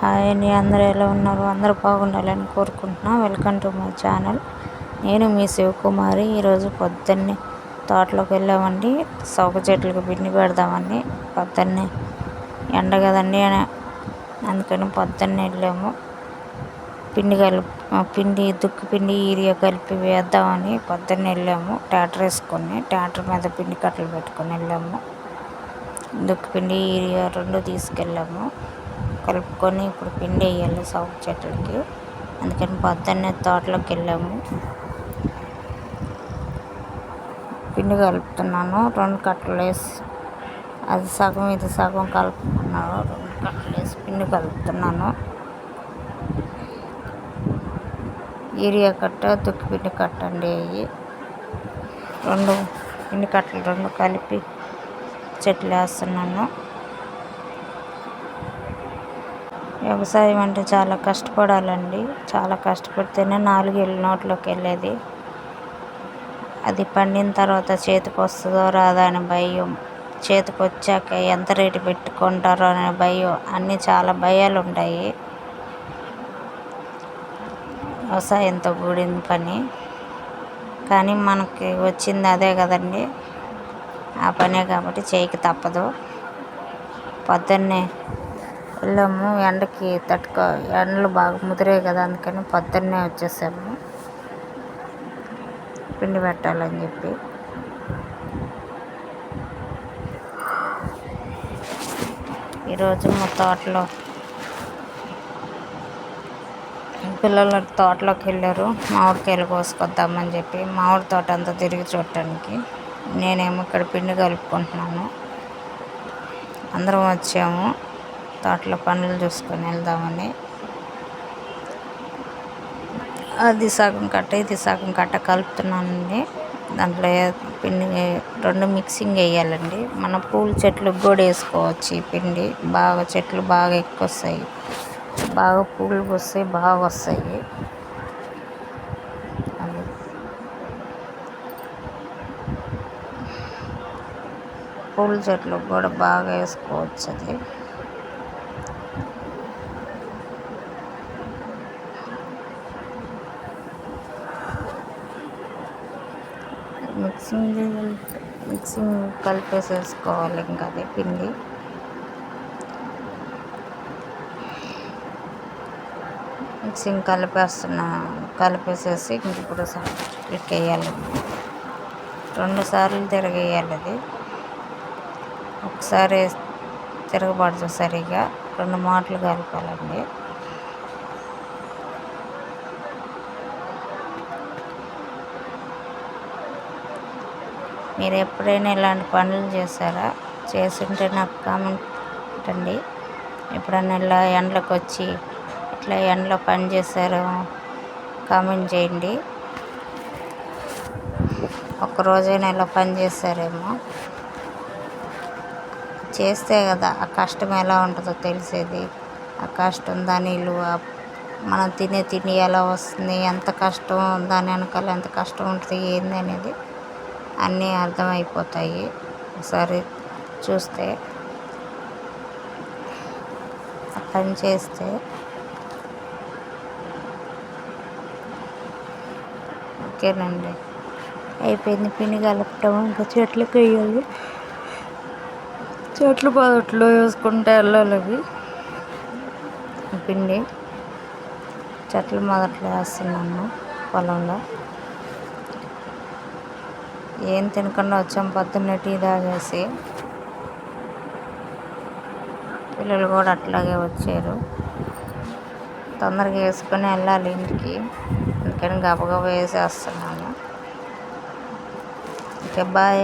Hi అండి, అందరూ ఎలా ఉన్నారు? అందరూ బాగుండాలని కోరుకుంటున్నా. Welcome to my channel. నేను మీ శివకుమారి. ఈరోజు పొద్దున్నే తోటలోకి వెళ్ళామండి. సౌక చెట్లకు పిండి పెడదామని. పొద్దున్నే ఎండ కదండి, అందుకని పొద్దున్నే వెళ్ళాము. దుక్కి పిండి యూరియా కలిపి వేద్దామని పొద్దున్నే వెళ్ళాము. ట్రాక్టర్ వేసుకొని ట్రాక్టర్ మీద పిండి కట్టలు పెట్టుకొని వెళ్ళాము. దుక్కి పిండి యూరియా రెండు తీసుకెళ్ళాము. కలుపుకొని ఇప్పుడు పిండి వేయాలి సౌక చెట్లకి. అందుకని పొద్దున్నే తోటలోకి వెళ్ళాము. పిండి కలుపుతున్నాను. 2 కట్టలు వేసి, అది సగం ఇది సగం కలుపుకున్నాను. 2 కట్టలు వేసి పిండి కలుపుతున్నాను. యూరియా కట్ట, దుక్కి పిండి కట్ట అండి. అవి 2 పిండి కట్టలు 2 కలిపి చెట్లు వేస్తున్నాను. వ్యవసాయం అంటే చాలా కష్టపడాలండి. చాలా కష్టపడితేనే 4 ఏళ్ళ నోట్లోకి వెళ్ళేది. అది పండిన తర్వాత చేతికి వస్తుందో రాదా అనే భయం, చేతికి వచ్చాక ఎంత రేటు పెట్టుకుంటారో అనే భయం, అన్నీ చాలా భయాలు ఉంటాయి. వ్యవసాయంతో కూడిన పని, కానీ మనకి వచ్చింది అదే కదండి. ఆ పనే కాబట్టి చేయక తప్పదు. పొద్దున్నే వెళ్ళాము. ఎండకి ఎండలు బాగా ముదిరాయి కదా, అందుకని పొద్దున్నే వచ్చేసాము పిండి పెట్టాలని చెప్పి. ఈరోజు మా తోటలో పిల్లలు తోటలోకి వెళ్ళారు. మామిడికాయలు కోసుకొద్దామని చెప్పి మామిడి తోట అంతా తిరిగి చూడటానికి. నేనేమో ఇక్కడ పిండి కలుపుకుంటున్నాను. అందరం వచ్చాము తోటలో పనులు చూసుకొని వెళ్దామని. అది సగం కట్ట ఇది సగం కట్ట కలుపుతున్నానండి. దాంట్లో పిండి 2 మిక్సింగ్ వేయాలండి. మన పూల చెట్లకు కూడా వేసుకోవచ్చు ఈ పిండి. బాగా చెట్లు బాగా ఎక్కువ వస్తాయి, బాగా పూలు వస్తాయి, బాగా వస్తాయి. అది పూల చెట్లకు కూడా బాగా వేసుకోవచ్చు. అది మిక్సింగ్ కలిపేసేసుకోవాలి. ఇంకా అదే పిండి మిక్సింగ్ కలిపేసేసి ఇప్పుడు చెట్లకి వేయాలి. 2 సార్లు తిరగేయాలి. అది ఒకసారి తిరగబడదు సరిగా, 2 మాటలు కలపాలండి. మీరు ఎప్పుడైనా ఇలాంటి పనులు చేశారా? చేస్తుంటే నాకు కామెంట్ అండి. ఎప్పుడైనా ఇలా ఎండలకు వచ్చి ఇట్లా ఎండలో పని చేశారో కామెంట్ చేయండి. ఒక్కరోజైనా ఇలా పని చేశారేమో. చేస్తే కదా ఆ కష్టం ఎలా ఉంటుందో తెలిసేది. ఆ కష్టం, దాని విలువ, మనం తినే తిండి ఎలా వస్తుంది, ఎంత కష్టం, దాని వెనకాల ఎంత కష్టం ఉంటుంది, ఏంది అనేది అన్నీ అర్థమైపోతాయి ఒకసారి చూస్తే, ఆ పని చేస్తే. ఓకేనండి, అయిపోయింది పిండి కలపటం. ఇంకా చెట్లకు వేయాలి. చెట్లు మొదట్లో వేసుకుంటే వెళ్ళాలి. అవి పిండి చెట్లు మొదట్లో వేస్తున్నాము పొలంలో. ఏం తినకుండా వచ్చాం పొద్దున్నే, టీ తాగేసి. పిల్లలు కూడా అట్లాగే వచ్చారు. తొందరగా వేసుకొని వెళ్ళాలి ఇంటికి, అందుకని గబగబా వేసేస్తున్నాను. Okay, bye.